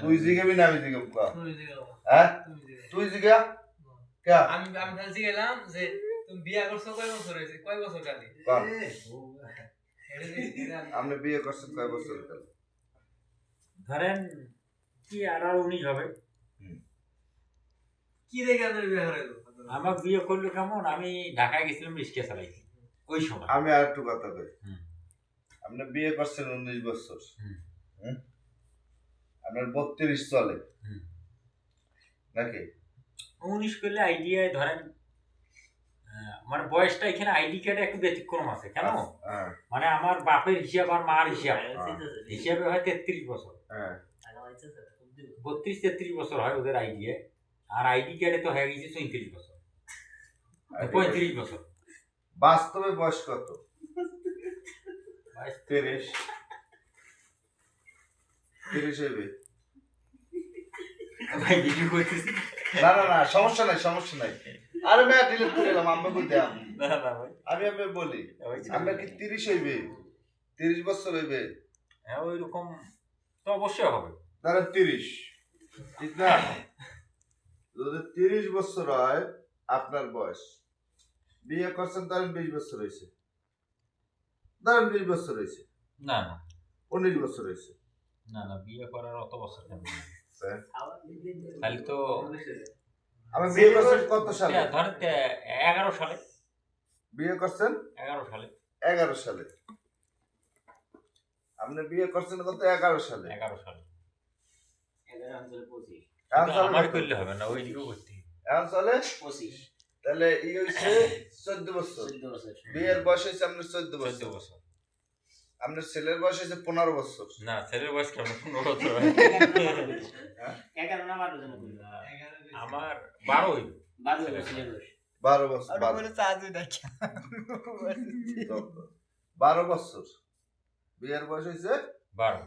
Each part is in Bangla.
তুই জিগাবি না আমি জিগাব কা তুই জিগাও হ্যাঁ তুমি জিগাও তুই জিগা কে আমি আমি খালি জিগাইলাম যে তুমি বিয়া করছো কয় বছর হইছে কয় বছর কালি কোন এটা আপনি বিয়ে করছেন কয় বছর কাল ধরেন কি 18-19 হবে। কি দেখে আপনার বিয়া করাইলো আমার বিয়ে করলো কেমন, আমি ঢাকায় গেছিলাম রিক্সা চালাইছি ওই সময়। আমি আর একটু কথা কই হুম। আপনি বিয়ে করছেন 19 বছর হুম। হুম আপনার 32 চলে হুম। নাকি 19 করলে আইডিয়ায় ধরেন মানে বয়সটা এখানে আইডি কার্ডে একটু ব্যতিক্রম আছে কেন, হ্যাঁ মানে আমার বাপের হিসাব আর মার হিসাব হিসাবে হয় 33 বছর, হ্যাঁ 32-33 বছর হয় ওদের আইডিয়া, আর আইডি কার্ডে তো হয়ে গেছে 34 বছর 35 বছর। বাস্তবে বয়স কত 30 30 হইবে ভাই ভিডিও করতেছি না না না সমস্যা নাই আরে मैं ডিলিট করে দিলাম আমি কইতে না না ভাই আমি আপনি বলি আমরা কি 30 হইবে 30 বছর হইবে হ্যাঁ ওই রকম তো অবশ্যই হবে। তাহলে 30 ঠিক না যদি 30 বছর হয় আপনার বয়স বিয়ে করছেন ধরেন 20 বছর হয়েছে ধরেন 20 বছর হয়েছে না না 19 বছর হয়েছে না না বিয়ে করার অত বছর কেন, স্যার খালি তো আমি বিয়ে করছেন কত সালে ধরেন 11 সালে বিয়ে করছেন 11 সালে 11 সালে আপনি বিয়ে করছেন কত 11 সালে 11 সালে এখন সালে আমার কত? করলে হবে না, ওই দিকেও করতে হবে। এখন সালে 25 তাহলে ই হইছে 14 বছর বিয়ের বয়স হইছে আপনার 14 14 বছর বছর আপনার ছেলের বয়স হইছে 15 বছর না ছেলের বয়স কেমন 15 বছর হয়? আমার 12 হইল 12 বছর আর বলে চাচু দেখি 12 বছর বিয়ের বয়স হইছে 12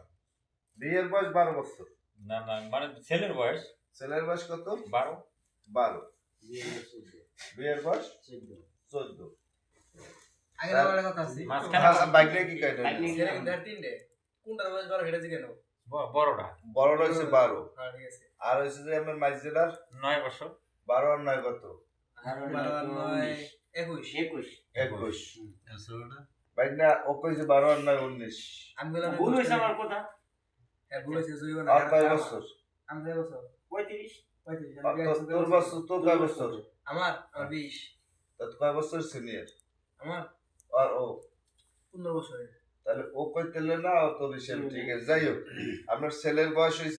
বিয়ের বয়স 12 বছর না না মানে ছেলের বয়স ছেলের বয়স কত 12 12 বিয়ের বয়স 14 আগে আমার কথা আছে মাঝখানে বাইকলে কি কয় সেকেন্ডার তিনটে কোনটার বয়স 12 হেডা জিগানো বড়টা বড় হইছে 12 হ্যাঁ ঠিক আছে আর হইছে যে আমার মাইজেদার 9 বছর 12 আর 9 কত 21 বাইক না ও কইছে 12 আর 9 19 আমি বললাম ভুল হইছে আমার কথা। হ্যাঁ ভুল হইছে জুইও না আর কয় বছর আমি কয় বছর 35 35 তোর বছর তো কয় বছর আমার 20 তোর কয় বছর সিনিয়র আমার আর ও 15 বছর তাহলে ও কইতেলে না ও তোর হিসেব ঠিক আছে যাই হোক আপনার ছেলের বয়স হইছে